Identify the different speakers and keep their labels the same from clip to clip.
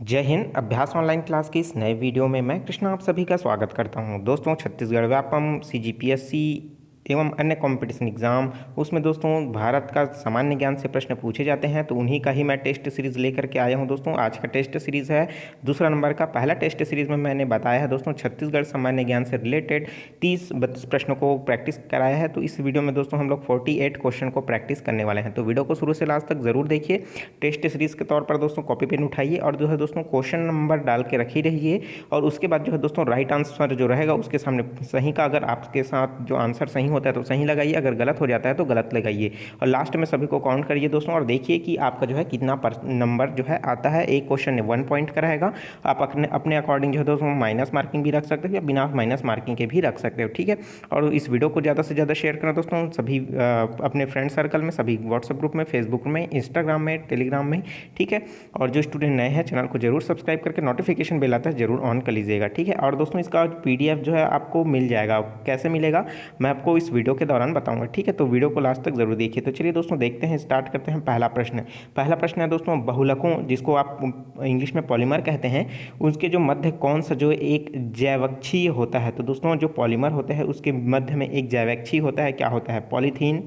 Speaker 1: जय हिंद। अभ्यास online class की इस नए वीडियो में मैं कृष्णा आप सभी का स्वागत करता हूं। दोस्तों, छत्तीसगढ़ व्यापम सीजीपीएससी एवं अन्य कंपटीशन एग्जाम उसमें दोस्तों भारत का सामान्य ज्ञान से प्रश्न पूछे जाते हैं, तो उन्हीं का ही मैं टेस्ट सीरीज लेकर के आया हूं। दोस्तों, आज का टेस्ट सीरीज है दूसरा नंबर का। पहला टेस्ट सीरीज में मैंने बताया है दोस्तों छत्तीसगढ़ सामान्य ज्ञान से रिलेटेड 30-32 प्रश्नों को प्रैक्टिस कराया है। तो इस वीडियो में दोस्तों हम लोग 48 क्वेश्चन को प्रैक्टिस करने वाले हैं, तो वीडियो को शुरू से लास्ट तक जरूर देखिए। टेस्ट सीरीज के तौर पर दोस्तों कॉपी पेन उठाइए और जो है दोस्तों क्वेश्चन नंबर डाल के रखी रहिए, और उसके बाद जो है दोस्तों राइट आंसर जो रहेगा उसके सामने सही का, अगर आपके साथ जो आंसर सही होता है तो सही लगाइए, अगर गलत हो जाता है तो गलत लगाइए, और लास्ट में सभी को काउंट करिए दोस्तों और देखिए कि आपका जो है कितना नंबर जो है आता है। एक क्वेश्चन 1 पॉइंट का रहेगा। आप अपने अकॉर्डिंग जो है दोस्तों माइनस मार्किंग भी रख सकते हो या बिना माइनस मार्किंग के भी रख सकते हो, ठीक है। और इस वीडियो को ज़्यादा से ज़्यादा शेयर करना दोस्तों सभी अपने फ्रेंड सर्कल में, सभी व्हाट्सएप ग्रुप में, फेसबुक में, इंस्टाग्राम में, टेलीग्राम में, ठीक है। और जो स्टूडेंट नए हैं चैनल को जरूर सब्सक्राइब करके नोटिफिकेशन बेल आता है जरूर ऑन कर लीजिएगा, ठीक है। और दोस्तों इसका पीडीएफ जो है आपको मिल जाएगा। कैसे मिलेगा मैं आपको इस वीडियो के दौरान बताऊंगा, ठीक है। तो वीडियो को लास्ट तक जरूर देखिए। तो चलिए दोस्तों देखते हैं, स्टार्ट करते हैं। पहला प्रश्न है दोस्तों बहुलकों, जिसको आप इंग्लिश में पॉलीमर कहते हैं, उसके जो मध्य कौन सा जो एक जैवक्षीय होता है। तो दोस्तों जो पॉलीमर होते हैं उसके मध्य में एक जैवक्षीय होता है, क्या होता है? पॉलीथीन,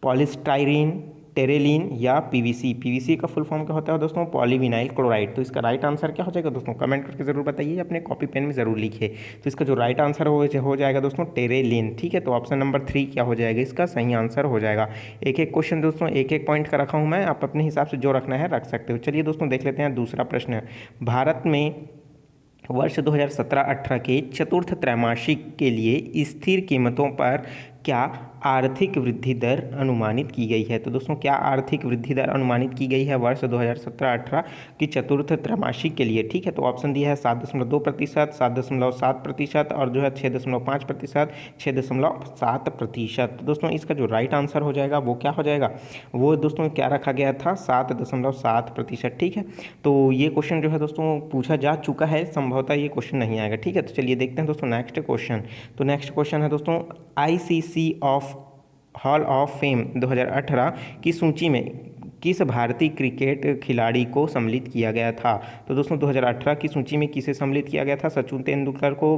Speaker 1: पॉलीस्टाइरीन, टेरेलिन या पीवीसी। पीवीसी का फुल फॉर्म क्या होता है दोस्तों? Polyvinyl chloride. तो इसका राइट आंसर क्या हो जाएगा दोस्तों? कमेंट करके जरूर बताइए, अपने कॉपी पेन में जरूर लिखिए। तो इसका जो राइट आंसर हो जाएगा दोस्तों टेरेलिन, ठीक है। तो ऑप्शन नंबर 3 क्या हो जाएगा? इसका सही आंसर हो जाएगा। एक एक क्वेश्चन दोस्तों एक एक पॉइंट का रखा हूँ मैं, आप अपने हिसाब से जो रखना है रख सकते हो। चलिए दोस्तों देख लेते हैं दूसरा प्रश्न। भारत में वर्ष 2017-18 के चतुर्थ त्रैमासिक के लिए स्थिर कीमतों पर क्या आर्थिक वृद्धि दर अनुमानित की गई है? तो दोस्तों क्या आर्थिक वृद्धि दर अनुमानित की गई है वर्ष 2017-18 की चतुर्थ त्रैमासिक के लिए, ठीक है। तो ऑप्शन दिया है 7.2%, 7.7% और जो है 6.5%, 6.7%। तो दोस्तों इसका जो राइट आंसर हो जाएगा वो क्या हो जाएगा? वो दोस्तों क्या रखा गया था? 7.7%, ठीक है। तो ये क्वेश्चन जो है दोस्तों पूछा जा चुका है, संभवतः ये क्वेश्चन नहीं आएगा, ठीक है। तो चलिए देखते हैं दोस्तों नेक्स्ट क्वेश्चन। तो नेक्स्ट क्वेश्चन है दोस्तों ICC of hall of fame 2018 की सूची में किस भारतीय क्रिकेट खिलाड़ी को सम्मिलित किया गया था? तो दोस्तों 2018 की सूची में किसे सम्मिलित किया गया था? सचिन तेंदुलकर को,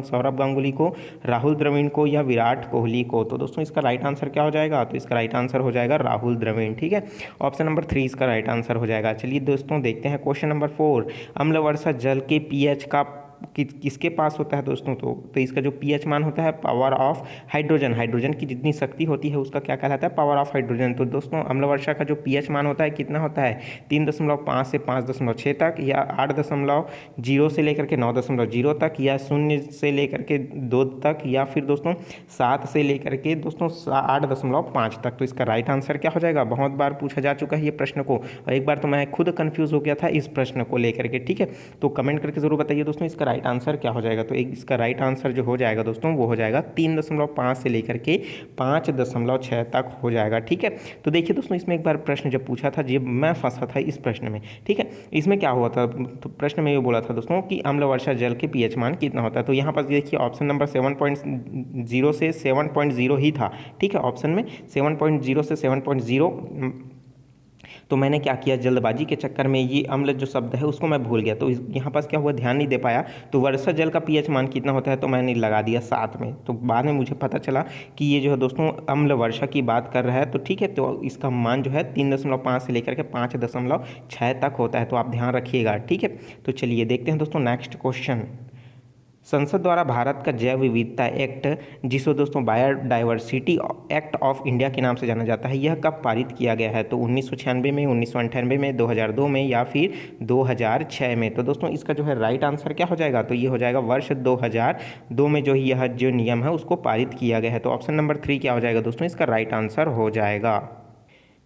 Speaker 1: सौरभ गांगुली को, राहुल द्रविड़ को या विराट कोहली को? तो दोस्तों इसका राइट आंसर क्या हो जाएगा? तो इसका राइट आंसर हो जाएगा राहुल द्रविड़, ठीक है। ऑप्शन नंबर 3 इसका राइट आंसर हो जाएगा। चलिए दोस्तों देखते हैं क्वेश्चन नंबर 4। अम्ल वर्षा जल के पीएच का किसके पास होता है दोस्तों? तो इसका जो पीएच मान होता है पावर ऑफ हाइड्रोजन, हाइड्रोजन की जितनी शक्ति होती है उसका क्या कहलाता है? Power of hydrogen. तो दोस्तों अम्ल वर्षा का जो पीएच मान होता है कितना होता है? 3.5 से 5.6 तक, या 8.0 से लेकर के 9.0 तक, या 0 से लेकर के 2 तक, या फिर दोस्तों 7 से लेकर के दोस्तों 8.5 तक। तो इसका राइट आंसर क्या हो जाएगा? बहुत बार पूछा जा चुका है ये प्रश्न को, और एक बार तो मैं खुद कंफ्यूज हो गया था इस प्रश्न को लेकर के, ठीक है। तो कमेंट करके जरूर बताइए दोस्तों इसका राइट आंसर क्या हो जाएगा। तो इसका राइट आंसर जो हो जाएगा दोस्तों वो हो जाएगा 3.5 से लेकर के 5.6 तक हो जाएगा, ठीक है। तो देखिए दोस्तों इसमें एक बार प्रश्न जब पूछा था, जब मैं फंसा था इस प्रश्न में, ठीक है। इसमें क्या हुआ था? तो प्रश्न में ये बोला था दोस्तों कि अम्ल वर्षा जल के पीएच मान कितना होता है। तो यहाँ पर देखिए ऑप्शन नंबर 7.0 से 7.0 ही था, ठीक है। ऑप्शन में 7.0 से 7.0। तो मैंने क्या किया, जल्दबाजी के चक्कर में ये अम्ल जो शब्द है उसको मैं भूल गया, तो यहाँ पास क्या हुआ, ध्यान नहीं दे पाया। तो वर्षा जल का पीएच मान कितना होता है तो मैंने लगा दिया 7 में। तो बाद में मुझे पता चला कि ये जो है दोस्तों अम्ल वर्षा की बात कर रहा है, तो ठीक है। तो इसका मान जो है 3.5 से लेकर के 5.6 तक होता है, तो आप ध्यान रखिएगा, ठीक है। तो चलिए देखते हैं दोस्तों नेक्स्ट क्वेश्चन। संसद द्वारा भारत का जैव विविधता एक्ट, जिसे दोस्तों बायोडाइवर्सिटी एक्ट ऑफ इंडिया के नाम से जाना जाता है, यह कब पारित किया गया है? तो 1996 में, 1998 में, 2002 में या फिर 2006 में? तो दोस्तों इसका जो है राइट आंसर क्या हो जाएगा? तो ये हो जाएगा वर्ष 2002 में जो यह जो नियम है उसको पारित किया गया है। तो ऑप्शन नंबर 3 क्या हो जाएगा दोस्तों? इसका राइट आंसर हो जाएगा।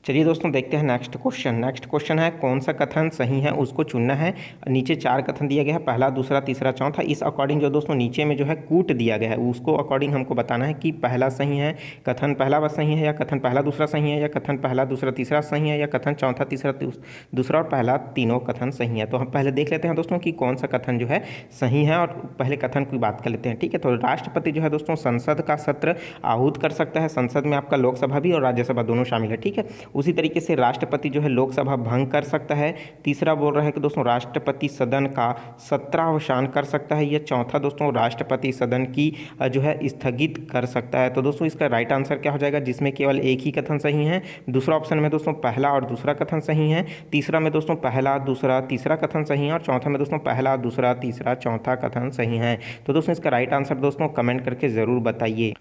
Speaker 1: चलिए दोस्तों देखते हैं नेक्स्ट क्वेश्चन। नेक्स्ट क्वेश्चन है कौन सा कथन सही है उसको चुनना है। नीचे 4 कथन दिया गया है, पहला, दूसरा, तीसरा, चौथा। इस अकॉर्डिंग जो दोस्तों नीचे में जो है कूट दिया गया है उसको अकॉर्डिंग हमको बताना है कि पहला सही है, कथन पहला व सही है, या कथन पहला दूसरा सही है, या कथन पहला दूसरा तीसरा सही है, या कथन चौथा तीसरा दूसरा और पहला तीनों कथन सही है। तो हम पहले देख लेते हैं दोस्तों कि कौन सा कथन जो है सही है, और पहले कथन की बात कर लेते हैं, ठीक है। तो राष्ट्रपति जो है दोस्तों संसद का सत्र आहूत कर सकता है। संसद में आपका लोकसभा भी और राज्यसभा दोनों शामिल है, ठीक है। उसी तरीके से राष्ट्रपति जो है लोकसभा भंग कर सकता है। तीसरा बोल रहा है कि दोस्तों राष्ट्रपति सदन का सत्रावसान कर सकता है। या चौथा दोस्तों राष्ट्रपति सदन की जो है स्थगित कर सकता है। तो दोस्तों इसका राइट आंसर क्या हो जाएगा, जिसमें केवल एक ही कथन सही है। दूसरा ऑप्शन में दोस्तों पहला और दूसरा कथन सही है। तीसरा में दोस्तों पहला दूसरा तीसरा कथन सही है। और चौथा में दोस्तों पहला दूसरा तीसरा चौथा कथन सही है। तो दोस्तों इसका राइट आंसर दोस्तों कमेंट करके ज़रूर बताइए।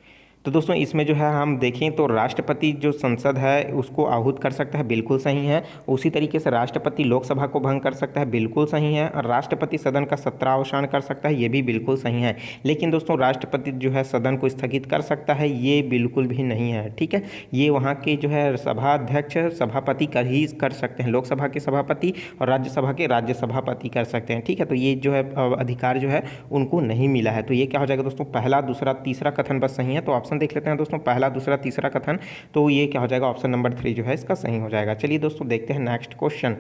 Speaker 1: तो दोस्तों इसमें जो है हम देखें तो राष्ट्रपति जो संसद है उसको आहूत कर सकता है, बिल्कुल सही है। उसी तरीके से राष्ट्रपति लोकसभा को भंग कर सकता है, बिल्कुल सही है। और राष्ट्रपति सदन का सत्रावसान कर सकता है, ये भी बिल्कुल सही है। लेकिन दोस्तों राष्ट्रपति जो है सदन को स्थगित कर सकता है, ये बिल्कुल भी नहीं है। ठीक है, ये वहाँ के जो है सभा अध्यक्ष सभापति कर सकते हैं। लोकसभा के सभापति और राज्यसभा के राज्य सभापति कर सकते हैं। ठीक है, तो ये जो है अधिकार जो है उनको नहीं मिला है। तो ये क्या हो जाएगा दोस्तों, पहला दूसरा तीसरा कथन बस सही है। तो ऑप्शन देख लेते हैं दोस्तों, पहला दूसरा तीसरा कथन। तो ये क्या हो जाएगा, ऑप्शन नंबर 3 जो है इसका सही हो जाएगा। चलिए दोस्तों देखते हैं नेक्स्ट क्वेश्चन।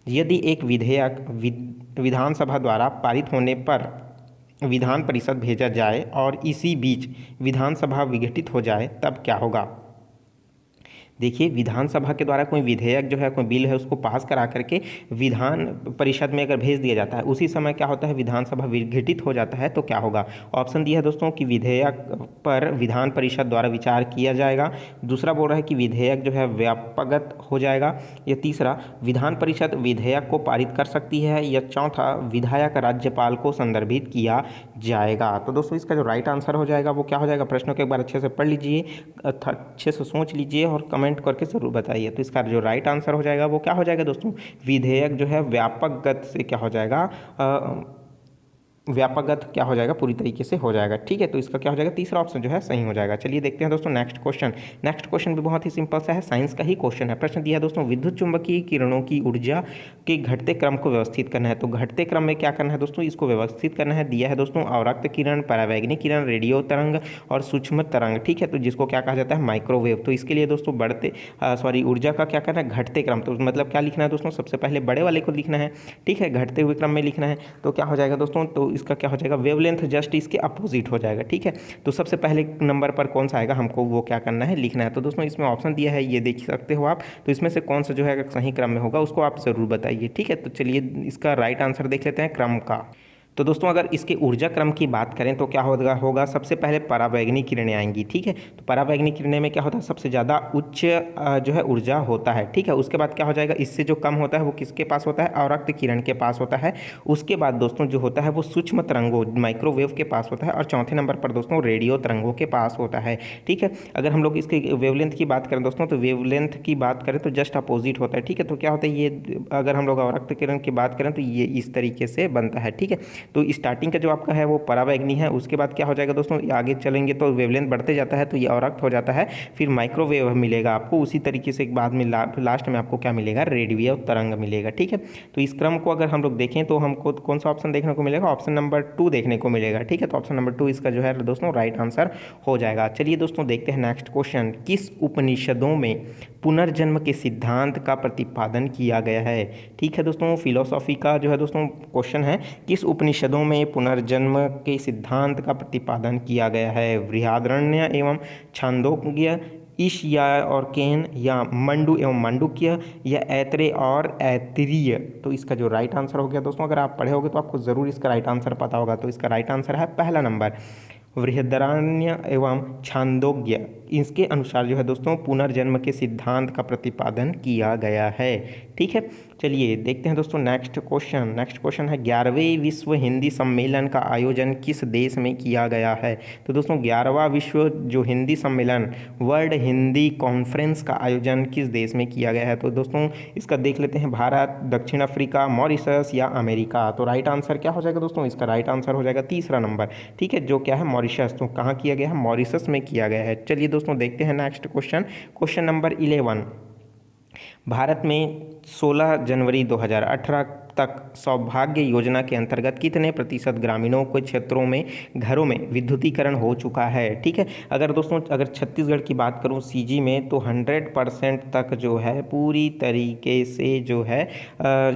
Speaker 1: यदि एक विधेयक विधानसभा द्वारा पारित होने पर विधान परिषद भेजा जाए और इसी बीच विधानसभा विघटित हो जाए तब क्या होगा। देखिए, विधानसभा के द्वारा कोई विधेयक जो है कोई बिल है उसको पास करा करके विधान परिषद में अगर भेज दिया जाता है, उसी समय क्या होता है विधानसभा विघटित हो जाता है, तो क्या होगा। ऑप्शन दिया है दोस्तों कि विधेयक पर विधान परिषद द्वारा विचार किया जाएगा। दूसरा बोल रहा है कि विधेयक जो है व्यापकगत हो जाएगा। या तीसरा विधान परिषद विधेयक को पारित कर सकती है। या चौथा विधायक राज्यपाल को संदर्भित किया जाएगा। तो दोस्तों इसका जो राइट आंसर हो जाएगा वो क्या हो जाएगा, प्रश्नों को एक बार अच्छे से पढ़ लीजिए, अच्छे से सोच लीजिए और कमेंट करके जरूर बताइए। तो इसका जो राइट आंसर हो जाएगा वो क्या हो जाएगा दोस्तों, विधेयक जो है व्यापक गत से क्या हो जाएगा, व्यापकगत क्या हो जाएगा, पूरी तरीके से हो जाएगा। ठीक है, तो इसका क्या हो जाएगा, तीसरा ऑप्शन जो है सही हो जाएगा। चलिए देखते हैं दोस्तों नेक्स्ट क्वेश्चन। नेक्स्ट क्वेश्चन भी बहुत ही सिंपल सा है, साइंस का ही क्वेश्चन है। प्रश्न दिया है दोस्तों, विद्युत चुंबकीय किरणों की ऊर्जा के घटते क्रम को व्यवस्थित करना है। तो घटते क्रम में क्या करना है दोस्तों, इसको व्यवस्थित करना है। दिया है दोस्तों अवरक्त किरण, परावैंगनिक किरण, रेडियो तरंग और सूक्ष्म तरंग। ठीक है, तो जिसको क्या कहा जाता है, माइक्रोवेव। तो इसके लिए दोस्तों ऊर्जा का क्या करना है, घटते क्रम। तो मतलब क्या लिखना है दोस्तों, सबसे पहले बड़े वाले को लिखना है। ठीक है, घटते हुए क्रम में लिखना है। तो क्या हो जाएगा दोस्तों, तो इसका क्या हो जाएगा, वेवलेंथ जस्ट इसके अपोजिट हो जाएगा। ठीक है, तो सबसे पहले नंबर पर कौन सा आएगा हमको वो क्या करना है, लिखना है। तो दोस्तों इसमें ऑप्शन दिया है, ये देख सकते हो आप। तो इसमें से कौन सा जो है सही क्रम में होगा उसको आप जरूर बताइए। ठीक है, तो चलिए इसका राइट आंसर देख लेते हैं क्रम का। तो दोस्तों अगर इसके ऊर्जा क्रम की बात करें तो क्या होगा सबसे पहले परावैंगनिक किरणें आएंगी। ठीक है, तो परावैंगनिक किरणें में क्या होता है, सबसे ज़्यादा उच्च जो है ऊर्जा होता है। ठीक है, उसके बाद क्या हो जाएगा, इससे जो कम होता है वो किसके पास होता है, अवरक्त किरण के पास होता है। उसके बाद दोस्तों जो होता है वो सूक्ष्म तरंगों माइक्रोवेव के पास होता है। और चौथे नंबर पर दोस्तों रेडियो तरंगों के पास होता है। ठीक है, अगर हम लोग इसके वेवलेंथ की बात करें दोस्तों, तो वेवलेंथ की बात करें तो जस्ट अपोजिट होता है। ठीक है, तो क्या होता है ये, अगर हम लोग अवरक्त किरण की बात करें तो ये इस तरीके से बनता है। ठीक है, तो स्टार्टिंग का जो आपका है वो परावैंगनी है। उसके बाद क्या हो जाएगा दोस्तों, आगे चलेंगे तो वेवलेंथ बढ़ते जाता है तो ये अवरक्त हो जाता है, फिर माइक्रोवेव मिलेगा आपको। उसी तरीके से एक बाद में लास्ट में आपको क्या मिलेगा, रेडियो तरंग मिलेगा। ठीक है, तो इस क्रम को अगर हम लोग देखें तो हमको कौन सा ऑप्शन देखने को मिलेगा, ऑप्शन नंबर 2 देखने को मिलेगा। ठीक है, तो ऑप्शन नंबर 2 इसका जो है दोस्तों राइट आंसर हो जाएगा। चलिए दोस्तों देखते हैं नेक्स्ट क्वेश्चन। किस उपनिषदों में पुनर्जन्म के सिद्धांत का प्रतिपादन किया गया है। ठीक है दोस्तों, फिलोसॉफी का जो है दोस्तों क्वेश्चन है, किस उपनिषदों में पुनर्जन्म के सिद्धांत का प्रतिपादन किया गया है। बृहदारण्य एवं छांदोग्य, ईश या और केन, या मंडू एवं मांडुक्य, या ऐत्रेय और ऐत्रेय। तो इसका जो राइट आंसर हो गया दोस्तों, अगर आप पढ़े होगे तो आपको ज़रूर इसका राइट आंसर पता होगा। तो इसका राइट आंसर है पहला नंबर, बृहदारण्य एवं छांदोग्य। इसके अनुसार जो है दोस्तों पुनर्जन्म के सिद्धांत का प्रतिपादन किया गया है। ठीक है, चलिए देखते हैं दोस्तों नेक्स्ट क्वेश्चन। नेक्स्ट क्वेश्चन है 11वें विश्व हिंदी सम्मेलन का आयोजन किस देश में किया गया है। तो दोस्तों 11वां विश्व जो हिंदी सम्मेलन वर्ल्ड हिंदी कॉन्फ्रेंस का आयोजन किस देश में किया गया है। तो दोस्तों इसका देख लेते हैं, भारत, दक्षिण अफ्रीका, मॉरिशस या अमेरिका। तो राइट आंसर क्या हो जाएगा दोस्तों, इसका राइट आंसर हो जाएगा तीसरा नंबर। ठीक है, जो क्या है मॉरिशस। तो कहाँ किया गया है, मॉरिशस में किया गया है। चलिए दोस्तों देखते हैं next question, question number 11। Bharat में 16 जनवरी 2018 तक सौभाग्य योजना के अंतर्गत कितने प्रतिशत ग्रामीणों के क्षेत्रों में घरों में विद्युतीकरण हो चुका है। ठीक है, अगर दोस्तों अगर छत्तीसगढ़ की बात करूं सीजी में तो 100% तक जो है पूरी तरीके से जो है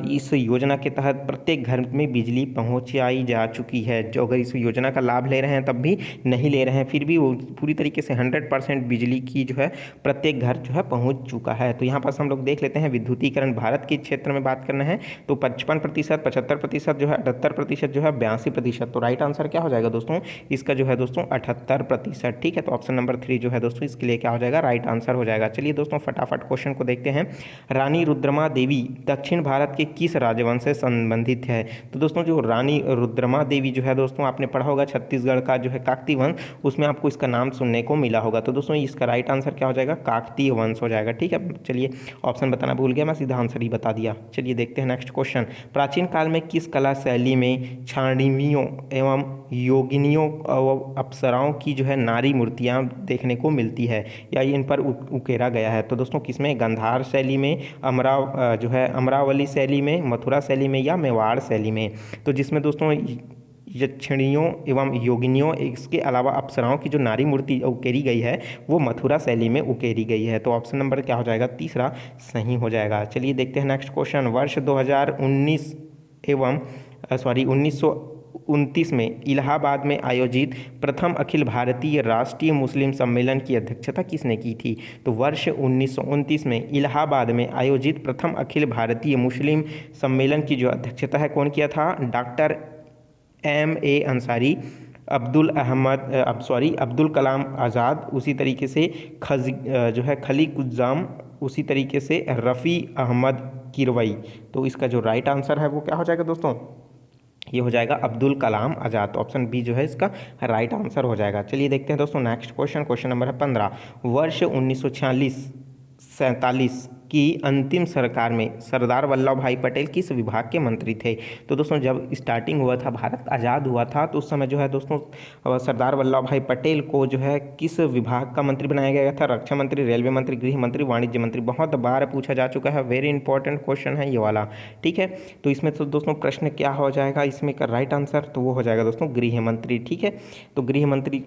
Speaker 1: इस योजना के तहत प्रत्येक घर में बिजली पहुंचाई जा चुकी है। जो अगर इस योजना का लाभ ले रहे हैं तब भी नहीं ले रहे हैं, फिर भी वो पूरी तरीके से 100% बिजली की जो है प्रत्येक घर जो है पहुँच चुका है। तो यहाँ पास हम लोग देख लेते हैं विद्युतीकरण भारत के क्षेत्र में बात करना है तो 55%, 75% जो है, 78% जो है, 82%। तो राइट आंसर क्या हो जाएगा दोस्तों इसका जो है दोस्तों 78%। ठीक है, तो ऑप्शन नंबर 3 जो है दोस्तों इसके लिए क्या हो जाएगा, राइट आंसर हो जाएगा। चलिए दोस्तों फटाफट क्वेश्चन को देखते हैं। रानी रुद्रमा देवी दक्षिण भारत के किस राजवंश से संबंधित है। तो दोस्तों जो रानी रुद्रमा देवी जो है दोस्तों आपने पढ़ा होगा छत्तीसगढ़ का जो है काकतीय वंश, उसमें आपको इसका नाम सुनने को मिला होगा। तो दोस्तों इसका राइट आंसर क्या हो जाएगा, काकतीय वंश हो जाएगा। ठीक है, चलिए ऑप्शन बताना भूल गया मैं, सीधा आंसर ही बता दिया। चलिए देखते हैं नेक्स्ट क्वेश्चन। प्राचीन काल में किस कला शैली में छांडवियों एवं योगिनियों व अप्सराओं की जो है नारी मूर्तियां देखने को मिलती है या इन पर उकेरा गया है। तो दोस्तों किसमें, गांधार शैली में, जो है अमरावली शैली में, मथुरा शैली में या मेवाड़ शैली में। तो जिसमें दोस्तों यक्षिणियों एवं योगिनियों इसके अलावा अप्सराओं की जो नारी मूर्ति उकेरी गई है वो मथुरा शैली में उकेरी गई है। तो ऑप्शन नंबर क्या हो जाएगा, तीसरा सही हो जाएगा। चलिए देखते हैं नेक्स्ट क्वेश्चन। वर्ष 2019 एवं 1929 में इलाहाबाद में आयोजित प्रथम अखिल भारतीय राष्ट्रीय मुस्लिम सम्मेलन की अध्यक्षता किसने की थी। तो वर्ष 1929 में इलाहाबाद में आयोजित प्रथम अखिल भारतीय मुस्लिम सम्मेलन की जो अध्यक्षता है कौन किया था, डॉक्टर M.A. अंसारी, अब्दुल कलाम आज़ाद, उसी तरीके से जो है खलीकुज्जाम, उसी तरीके से रफ़ी अहमद किरवई। तो इसका जो राइट आंसर है वो क्या हो जाएगा दोस्तों, ये हो जाएगा अब्दुल कलाम आज़ाद। ऑप्शन बी जो है इसका राइट आंसर हो जाएगा। चलिए देखते हैं दोस्तों नेक्स्ट क्वेश्चन, क्वेश्चन नंबर है 15। वर्ष 1946-47 की अंतिम सरकार में सरदार वल्लभ भाई पटेल किस विभाग के मंत्री थे। तो दोस्तों जब स्टार्टिंग हुआ था, भारत आज़ाद हुआ था, तो उस समय जो है दोस्तों सरदार वल्लभ भाई पटेल को जो है किस विभाग का मंत्री बनाया गया था, रक्षा मंत्री, रेलवे मंत्री, गृह मंत्री, वाणिज्य मंत्री। बहुत बार पूछा जा चुका है, वेरी इंपॉर्टेंट क्वेश्चन है ये वाला। ठीक है, तो इसमें तो दोस्तों प्रश्न क्या हो जाएगा, इसमें का राइट आंसर तो वो हो जाएगा दोस्तों गृह मंत्री। ठीक है, तो गृह मंत्री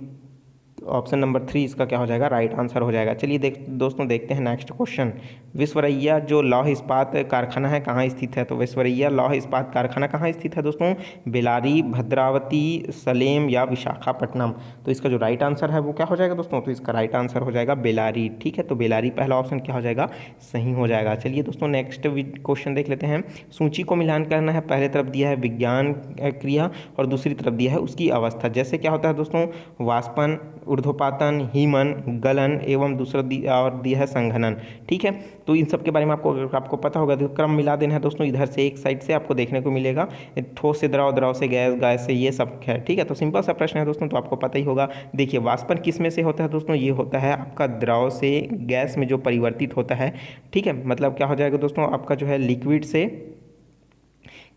Speaker 1: ऑप्शन नंबर 3 इसका क्या हो जाएगा, राइट आंसर हो जाएगा। चलिए दोस्तों देखते हैं नेक्स्ट क्वेश्चन। विश्वरैया जो लौह इस्पात कारखाना है कहाँ स्थित है। तो विश्वरैया लौह इस्पात कारखाना कहाँ स्थित है दोस्तों, बेलारी, भद्रावती, सलेम या विशाखापट्टनम। तो इसका जो राइट आंसर है वो क्या हो जाएगा दोस्तों, तो इसका राइट आंसर हो जाएगा बेलारी। ठीक है, तो बेलारी पहला ऑप्शन क्या हो जाएगा, सही हो जाएगा। चलिए दोस्तों नेक्स्ट क्वेश्चन देख लेते हैं। सूची को मिलान करना है, पहले तरफ दिया है विज्ञान क्रिया और दूसरी तरफ दिया है उसकी अवस्था। जैसे क्या होता है दोस्तों, वाष्पन, ऊर्ध्वपातन, हीमन, गलन एवं दूसरा और दिया है संघनन। ठीक है, तो इन सब के बारे में आपको पता होगा। तो क्रम मिला देना है दोस्तों, इधर से एक साइड से आपको देखने को मिलेगा, ठोस से द्रव, द्रव से गैस, गैस से ये सब है। ठीक है, तो सिंपल सा प्रश्न है दोस्तों, तो आपको पता ही होगा। देखिए वाष्पन किस में से होता है दोस्तों, ये होता है आपका द्रव से गैस में जो परिवर्तित होता है। ठीक है, मतलब क्या हो जाएगा दोस्तों, आपका जो है लिक्विड से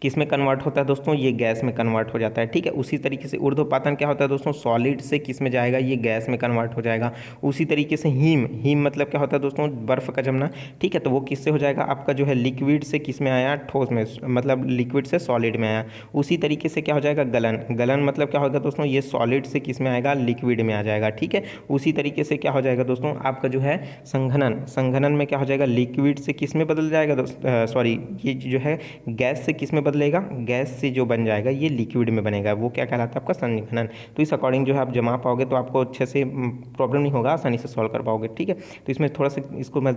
Speaker 1: किस में कन्वर्ट होता है दोस्तों, ये गैस में कन्वर्ट हो जाता है। ठीक है, उसी तरीके से ऊर्ध्वपातन क्या होता है दोस्तों, सॉलिड से किस में जाएगा, ये गैस में कन्वर्ट हो जाएगा। उसी तरीके से हीम मतलब क्या होता है दोस्तों, बर्फ़ का जमना। ठीक है, तो वो किससे हो जाएगा, आपका जो है लिक्विड से किस में आया, ठोस में, मतलब लिक्विड से सॉलिड में आया। उसी तरीके से क्या हो जाएगा, गलन मतलब क्या होगा दोस्तों, ये सॉलिड से किस में आएगा, लिक्विड में आ जाएगा। ठीक है, उसी तरीके से क्या हो जाएगा दोस्तों, आपका जो है संघनन में क्या हो जाएगा, लिक्विड से किस में बदल जाएगा ये जो है गैस से किस में बदलेगा, गैस से जो बन जाएगा ये लिक्विड में बनेगा, वो क्या कहलाता है आपका संघनन। तो इस अकॉर्डिंग जो है आप जमा पाओगे तो आपको अच्छे से प्रॉब्लम नहीं होगा, आसानी से सॉल्व कर पाओगे। ठीक है, तो इसमें थोड़ा सा इसको मैं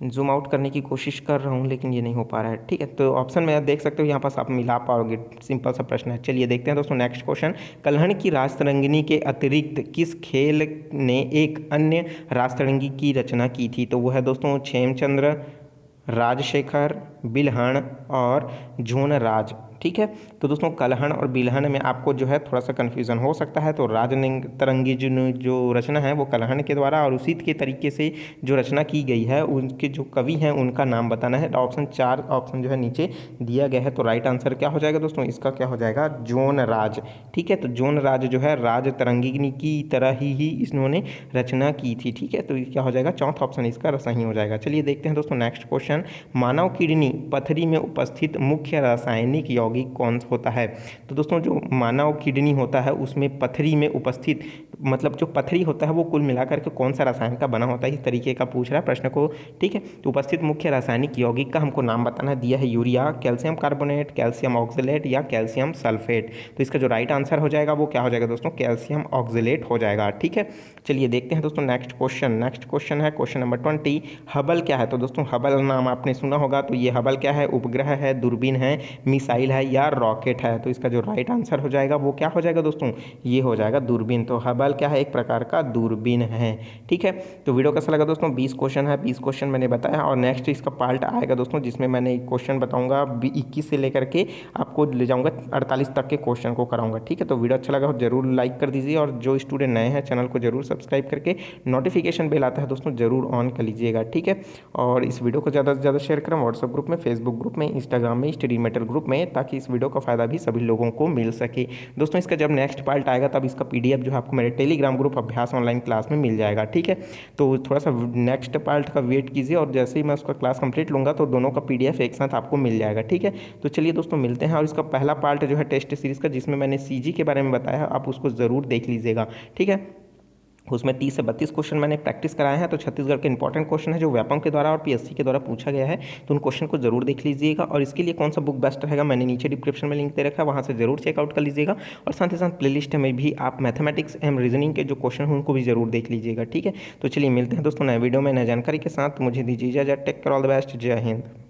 Speaker 1: जूम आउट करने की कोशिश कर रहा हूँ लेकिन ये नहीं हो पा रहा है। ठीक है, तो ऑप्शन में आप देख सकते हो, यहाँ पास आप मिला पाओगे, सिंपल सा प्रश्न है। चलिए देखते हैं दोस्तों नेक्स्ट क्वेश्चन। कल्हड़ की राजतरंगिणी के अतिरिक्त किस खेल ने एक अन्य राजतरंगी की रचना की थी। तो वो है दोस्तों क्षेमचंद्र, राजशेखर, बिल्हण और झोनराज। ठीक है, तो दोस्तों कल्हण और बिल्हण में आपको जो है थोड़ा सा कन्फ्यूज़न हो सकता है। तो राजतरंगी जो रचना है वो कल्हण के द्वारा और उसी के तरीके से जो रचना की गई है उनके जो कवि हैं उनका नाम बताना है। ऑप्शन 4 ऑप्शन जो है नीचे दिया गया है। तो राइट आंसर क्या हो जाएगा दोस्तों, इसका क्या हो जाएगा, जोनराज। ठीक है, तो जोनराज जो है राजतरंगिनी की तरह ही इन्होंने रचना की थी। ठीक है, तो ये क्या हो जाएगा, चौथा ऑप्शन इसका सही हो जाएगा। चलिए देखते हैं दोस्तों नेक्स्ट क्वेश्चन। मानव किडनी पथरी में उपस्थित मुख्य रासायनिक यौगिक कौन होता है। तो दोस्तों जो मानव किडनी होता है उसमें पथरी में उपस्थित, मतलब जो पथरी होता है वो कुल मिलाकर के कौन सा रसायन का बना होता है, इस तरीके का पूछ रहा है प्रश्न को। ठीक है, तो उपस्थित मुख्य रासायनिक यौगिक का हमको नाम बताना दिया है, urea, calcium carbonate, calcium oxalate या कैल्शियम सल्फेट। तो इसका जो राइट आंसर हो जाएगा वो क्या हो जाएगा दोस्तों, कैल्शियम ऑक्सलेट हो जाएगा। ठीक है, चलिए देखते हैं दोस्तों नेक्स्ट क्वेश्चन। नेक्स्ट क्वेश्चन है क्वेश्चन नंबर 20। हबल क्या है। तो दोस्तों हबल नाम आपने सुना होगा, तो ये हबल क्या है, उपग्रह है, दूरबीन है, मिसाइल है या रॉकेट है। तो इसका जो राइट आंसर हो जाएगा वो क्या हो जाएगा दोस्तों, ये हो जाएगा दूरबीन। तो हबल क्या है, एक प्रकार का दूरबीन है। ठीक है, तो वीडियो कैसा लगा दोस्तों, 20 क्वेश्चन है, 20 क्वेश्चन मैंने बताया और नेक्स्ट इसका पार्ट आएगा दोस्तों जिसमें मैंने एक क्वेश्चन बताऊंगा 21 से लेकर के आपको ले जाऊंगा 48 तक के क्वेश्चन को कराऊंगा। ठीक है, तो वीडियो अच्छा लगा हो जरूर लाइक कर दीजिए और जो स्टूडेंट नए हैं चैनल को जरूर सब्सक्राइब करके नोटिफिकेशन बेल आता है दोस्तों जरूर ऑन कर लीजिएगा। ठीक है, और इस वीडियो को ज़्यादा से ज़्यादा शेयर करें व्हाट्सएप ग्रुप में, फेसबुक ग्रुप में, इंस्टाग्राम में, स्टडी मेटर ग्रुप में, ताकि इस वीडियो का फायदा भी सभी लोगों को मिल सके। दोस्तों इसका जब नेक्स्ट पार्ट आएगा तब इसका PDF जो है आपको मेरे टेलीग्राम ग्रुप अभ्यास ऑनलाइन क्लास में मिल जाएगा। ठीक है, तो थोड़ा सा नेक्स्ट पार्ट का वेट कीजिए और जैसे ही मैं उसका क्लास कंप्लीट लूँगा तो दोनों का PDF एक साथ आपको मिल जाएगा। ठीक है, तो चलिए दोस्तों मिलते हैं और इसका पहला पार्ट जो है टेस्ट सीरीज़ का जिसमें मैंने CG के बारे में बताया आप उसको ज़रूर देख लीजिएगा। ठीक है, उसमें 30 से 32 क्वेश्चन मैंने प्रैक्टिस कराए हैं। तो छत्तीसगढ़ के इंपॉर्टेंट क्वेश्चन है जो व्यापम के द्वारा और PSC के द्वारा पूछा गया है, तो उन क्वेश्चन को जरूर देख लीजिएगा। और इसके लिए कौन सा बुक बेस्ट रहेगा मैंने नीचे डिस्क्रिप्शन में लिंक दे रखा है, वहाँ से जरूर चेकआउट कर लीजिएगा। और साथ ही साथ प्लेलिस्ट में भी आप मैथमेटिक्स एंड रीजनिंग के जो क्वेश्चन हैं उनको भी जरूर देख लीजिएगा। ठीक है, तो चलिए मिलते हैं दोस्तों नए वीडियो में नए जानकारी के साथ। मुझे दीजिए इजाजत, take care, all the best, जय हिंद।